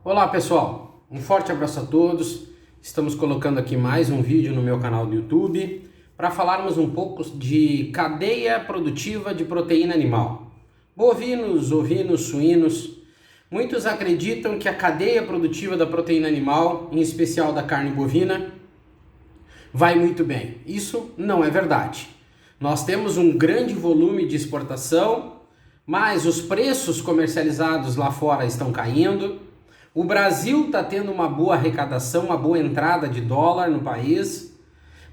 Olá pessoal, um forte abraço a todos. Estamos colocando aqui mais um vídeo no meu canal do YouTube para falarmos um pouco de cadeia produtiva de proteína animal. Bovinos, ovinos, suínos. Muitos acreditam que a cadeia produtiva da proteína animal, em especial da carne bovina, vai muito bem. Isso não é verdade. Nós temos um grande volume de exportação, mas os preços comercializados lá fora estão caindo. O Brasil está tendo uma boa arrecadação, uma boa entrada de dólar no país,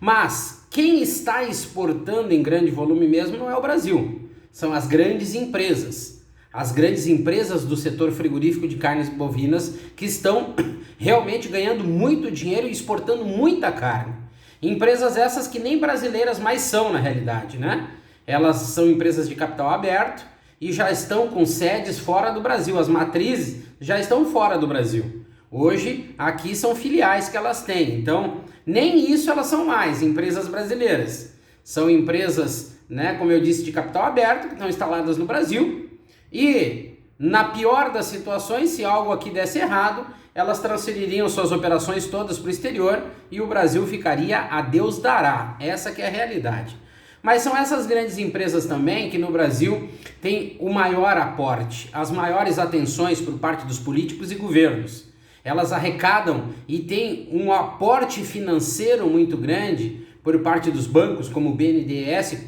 mas quem está exportando em grande volume mesmo não é o Brasil, são as grandes empresas. As grandes empresas do setor frigorífico de carnes bovinas que estão realmente ganhando muito dinheiro e exportando muita carne. Empresas essas que nem brasileiras mais são na realidade, né? Elas são empresas de capital aberto e já estão com sedes fora do Brasil. As matrizes já estão fora do Brasil. Hoje, aqui são filiais que elas têm. Então, nem isso elas são mais empresas brasileiras. São empresas, né, como eu disse, de capital aberto, que estão instaladas no Brasil. E, na pior das situações, se algo aqui desse errado, elas transfeririam suas operações todas para o exterior e o Brasil ficaria a Deus dará. Essa que é a realidade. Mas são essas grandes empresas também que no Brasil têm o maior aporte, as maiores atenções por parte dos políticos e governos. Elas arrecadam e têm um aporte financeiro muito grande por parte dos bancos, como o BNDES,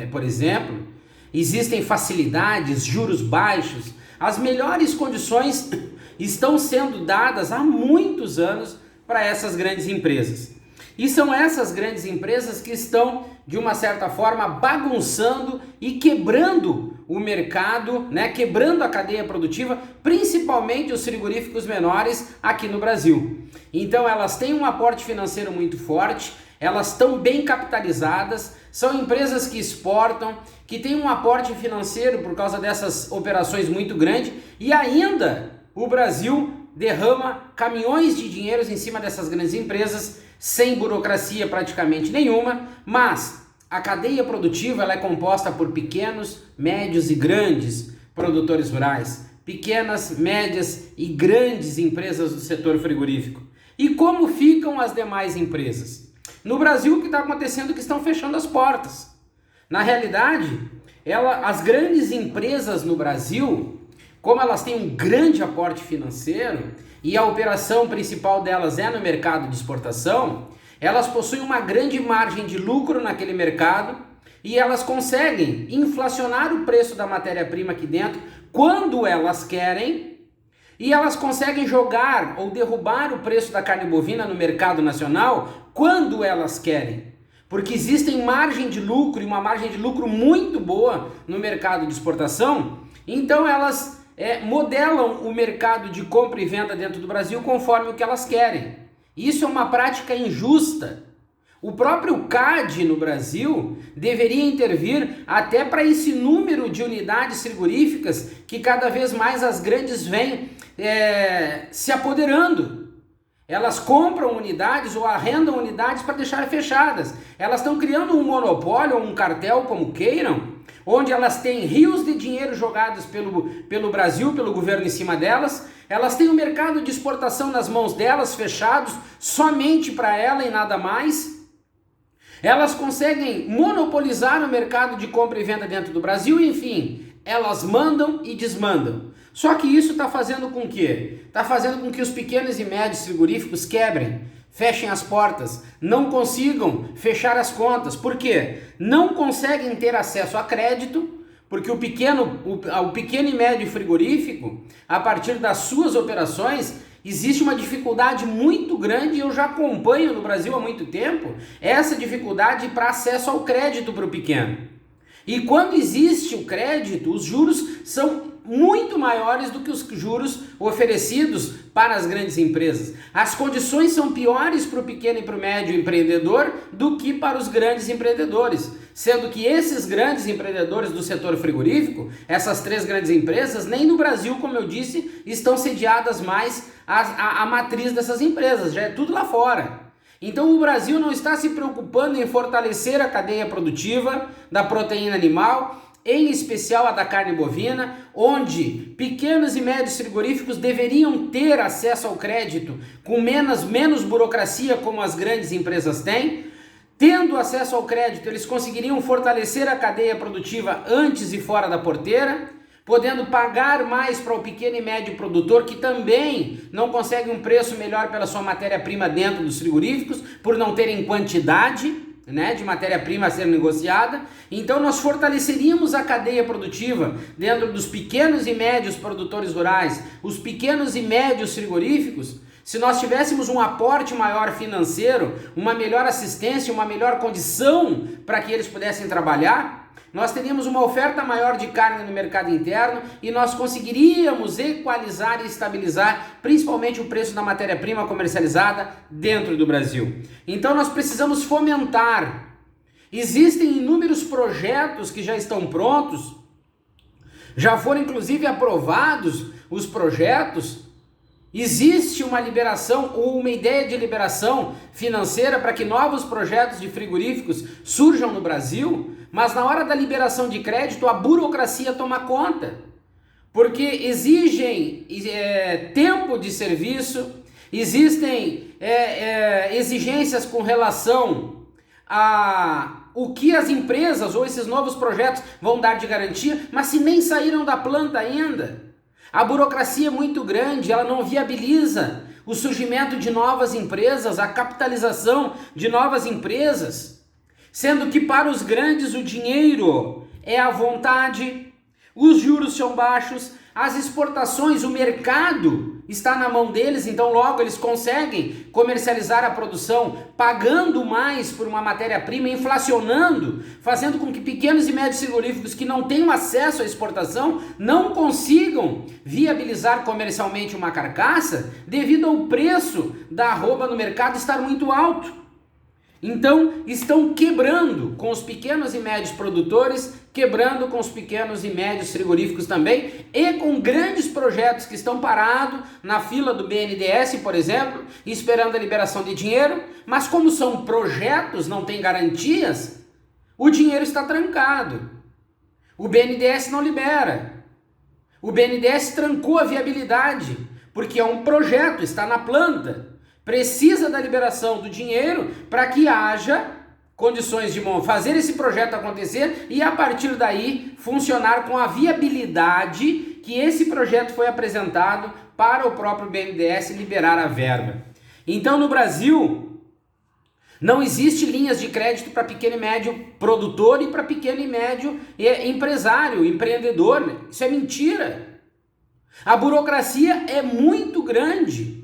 por exemplo. Existem facilidades, juros baixos, as melhores condições estão sendo dadas há muitos anos para essas grandes empresas. E são essas grandes empresas que estão, de uma certa forma, bagunçando e quebrando o mercado, né? Quebrando a cadeia produtiva, principalmente os frigoríficos menores aqui no Brasil. Então elas têm um aporte financeiro muito forte, elas estão bem capitalizadas, são empresas que exportam, que têm um aporte financeiro por causa dessas operações muito grande e ainda o Brasil derrama caminhões de dinheiros em cima dessas grandes empresas, sem burocracia praticamente nenhuma, mas a cadeia produtiva ela é composta por pequenos, médios e grandes produtores rurais, pequenas, médias e grandes empresas do setor frigorífico. E como ficam as demais empresas? No Brasil, o que está acontecendo é que estão fechando as portas. Na realidade, as grandes empresas no Brasil, como elas têm um grande aporte financeiro e a operação principal delas é no mercado de exportação, elas possuem uma grande margem de lucro naquele mercado e elas conseguem inflacionar o preço da matéria-prima aqui dentro quando elas querem e elas conseguem jogar ou derrubar o preço da carne bovina no mercado nacional quando elas querem. Porque existem margem de lucro e uma margem de lucro muito boa no mercado de exportação, então elas modelam o mercado de compra e venda dentro do Brasil conforme o que elas querem. Isso é uma prática injusta. O próprio CAD no Brasil deveria intervir até para esse número de unidades frigoríficas que cada vez mais as grandes vêm se apoderando. Elas compram unidades ou arrendam unidades para deixar fechadas. Elas estão criando um monopólio ou um cartel, como queiram, onde elas têm rios de dinheiro jogados pelo Brasil, pelo governo em cima delas. Elas têm o mercado de exportação nas mãos delas, fechados somente para ela e nada mais. Elas conseguem monopolizar o mercado de compra e venda dentro do Brasil, enfim, elas mandam e desmandam. Só que isso está fazendo com que? Está fazendo com que os pequenos e médios frigoríficos quebrem, fechem as portas, não consigam fechar as contas. Por quê? Não conseguem ter acesso a crédito, porque o pequeno e médio frigorífico, a partir das suas operações, existe uma dificuldade muito grande, e eu já acompanho no Brasil há muito tempo, essa dificuldade para acesso ao crédito para o pequeno. E quando existe o crédito, os juros são muito maiores do que os juros oferecidos para as grandes empresas. As condições são piores para o pequeno e para o médio empreendedor do que para os grandes empreendedores, sendo que esses grandes empreendedores do setor frigorífico, essas três grandes empresas, nem no Brasil, como eu disse, estão sediadas mais a matriz dessas empresas, já é tudo lá fora. Então o Brasil não está se preocupando em fortalecer a cadeia produtiva da proteína animal, em especial a da carne bovina, onde pequenos e médios frigoríficos deveriam ter acesso ao crédito com menos burocracia como as grandes empresas têm. Tendo acesso ao crédito, eles conseguiriam fortalecer a cadeia produtiva antes e fora da porteira, podendo pagar mais para o pequeno e médio produtor, que também não consegue um preço melhor pela sua matéria-prima dentro dos frigoríficos, por não terem quantidade, né, de matéria-prima a ser negociada. Então nós fortaleceríamos a cadeia produtiva dentro dos pequenos e médios produtores rurais, os pequenos e médios frigoríficos. Se nós tivéssemos um aporte maior financeiro, uma melhor assistência, uma melhor condição para que eles pudessem trabalhar, nós teríamos uma oferta maior de carne no mercado interno e nós conseguiríamos equalizar e estabilizar principalmente o preço da matéria-prima comercializada dentro do Brasil. Então nós precisamos fomentar. Existem inúmeros projetos que já estão prontos, já foram inclusive aprovados os projetos. Existe uma liberação ou uma ideia de liberação financeira para que novos projetos de frigoríficos surjam no Brasil, mas na hora da liberação de crédito a burocracia toma conta, porque exigem tempo de serviço, existem exigências com relação a o que as empresas ou esses novos projetos vão dar de garantia, mas se nem saíram da planta ainda. A burocracia é muito grande, ela não viabiliza o surgimento de novas empresas, a capitalização de novas empresas, sendo que para os grandes o dinheiro é à vontade, os juros são baixos, as exportações, o mercado está na mão deles, então logo eles conseguem comercializar a produção pagando mais por uma matéria-prima, inflacionando, fazendo com que pequenos e médios frigoríficos que não tenham acesso à exportação não consigam viabilizar comercialmente uma carcaça devido ao preço da arroba no mercado estar muito alto. Então estão quebrando com os pequenos e médios produtores, quebrando com os pequenos e médios frigoríficos também, e com grandes projetos que estão parados na fila do BNDES, por exemplo, esperando a liberação de dinheiro, mas como são projetos, não tem garantias, o dinheiro está trancado. O BNDES não libera. O BNDES trancou a viabilidade, porque é um projeto, está na planta. Precisa da liberação do dinheiro para que haja condições de fazer esse projeto acontecer e a partir daí funcionar com a viabilidade que esse projeto foi apresentado para o próprio BNDES liberar a verba. Então no Brasil não existe linhas de crédito para pequeno e médio produtor e para pequeno e médio empresário, empreendedor. Isso é mentira. A burocracia é muito grande.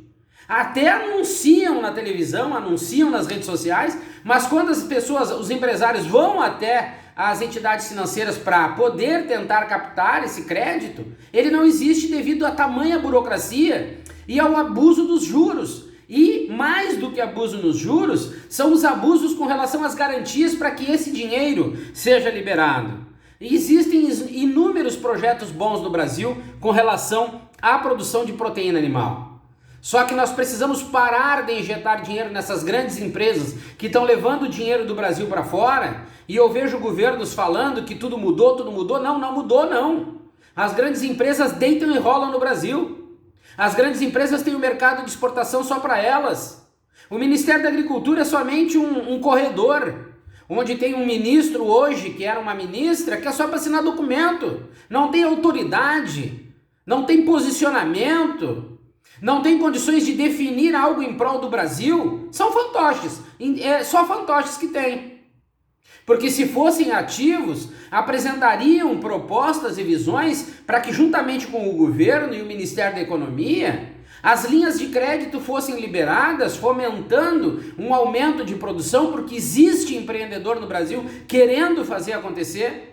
Até anunciam na televisão, anunciam nas redes sociais, mas quando as pessoas, os empresários vão até as entidades financeiras para poder tentar captar esse crédito, ele não existe devido à tamanha burocracia e ao abuso dos juros. E mais do que abuso nos juros, são os abusos com relação às garantias para que esse dinheiro seja liberado. E existem inúmeros projetos bons no Brasil com relação à produção de proteína animal. Só que nós precisamos parar de injetar dinheiro nessas grandes empresas que estão levando o dinheiro do Brasil para fora. E eu vejo governos falando que tudo mudou. Não, não mudou não. As grandes empresas deitam e rolam no Brasil. As grandes empresas têm um mercado de exportação só para elas. O Ministério da Agricultura é somente um corredor, onde tem um ministro hoje, que era uma ministra, que é só para assinar documento. Não tem autoridade, não tem posicionamento. Não tem condições de definir algo em prol do Brasil, são fantoches, só fantoches que tem. Porque se fossem ativos, apresentariam propostas e visões para que juntamente com o governo e o Ministério da Economia, as linhas de crédito fossem liberadas, fomentando um aumento de produção, porque existe empreendedor no Brasil querendo fazer acontecer.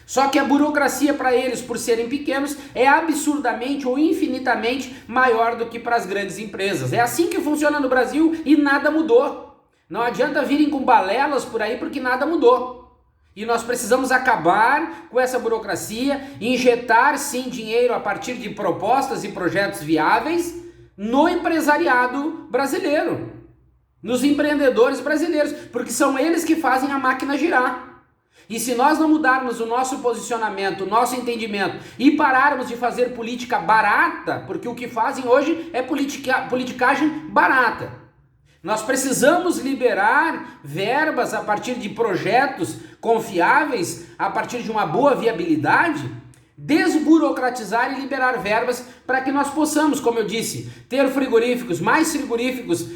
Só que a burocracia para eles, por serem pequenos, é absurdamente ou infinitamente maior do que para as grandes empresas. É assim que funciona no Brasil e nada mudou. Não adianta virem com balelas por aí porque nada mudou. E nós precisamos acabar com essa burocracia, injetar sim dinheiro a partir de propostas e projetos viáveis no empresariado brasileiro, nos empreendedores brasileiros, porque são eles que fazem a máquina girar. E se nós não mudarmos o nosso posicionamento, o nosso entendimento e pararmos de fazer política barata, porque o que fazem hoje é politicagem barata. Nós precisamos liberar verbas a partir de projetos confiáveis, a partir de uma boa viabilidade, desburocratizar e liberar verbas para que nós possamos, como eu disse, ter frigoríficos, mais frigoríficos,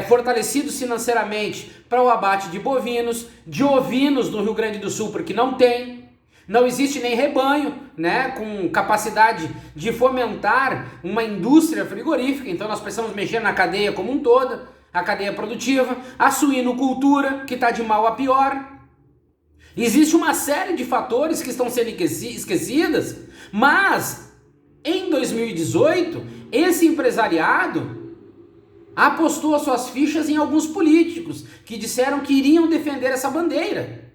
fortalecidos financeiramente para o abate de bovinos, de ovinos no Rio Grande do Sul, porque não existe nem rebanho, com capacidade de fomentar uma indústria frigorífica, então nós precisamos mexer na cadeia como um todo, a cadeia produtiva, a suinocultura, que está de mal a pior. Existe uma série de fatores que estão sendo esquecidas, mas em 2018, esse empresariado apostou as suas fichas em alguns políticos que disseram que iriam defender essa bandeira.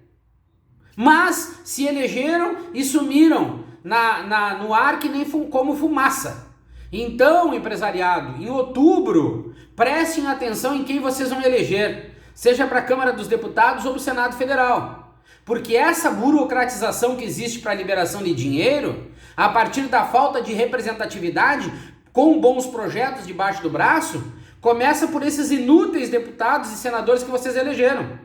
Mas se elegeram e sumiram no ar que nem como fumaça. Então, empresariado, em outubro, prestem atenção em quem vocês vão eleger, seja para a Câmara dos Deputados ou para o Senado Federal. Porque essa burocratização que existe para a liberação de dinheiro, a partir da falta de representatividade, com bons projetos debaixo do braço, começa por esses inúteis deputados e senadores que vocês elegeram.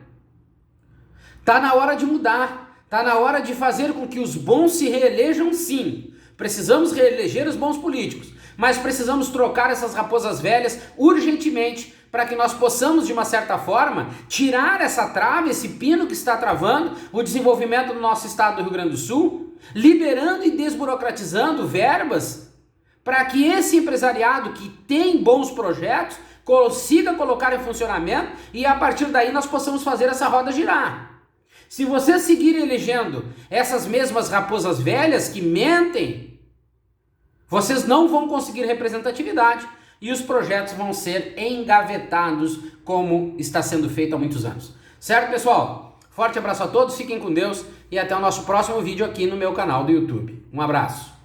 Tá na hora de mudar, tá na hora de fazer com que os bons se reelejam, sim. Precisamos reeleger os bons políticos, mas precisamos trocar essas raposas velhas urgentemente para que nós possamos, de uma certa forma, tirar essa trava, esse pino que está travando o desenvolvimento do nosso estado do Rio Grande do Sul, liberando e desburocratizando verbas para que esse empresariado que tem bons projetos consiga colocar em funcionamento e a partir daí nós possamos fazer essa roda girar. Se vocês seguirem elegendo essas mesmas raposas velhas que mentem, vocês não vão conseguir representatividade e os projetos vão ser engavetados como está sendo feito há muitos anos. Certo, pessoal? Forte abraço a todos, fiquem com Deus e até o nosso próximo vídeo aqui no meu canal do YouTube. Um abraço.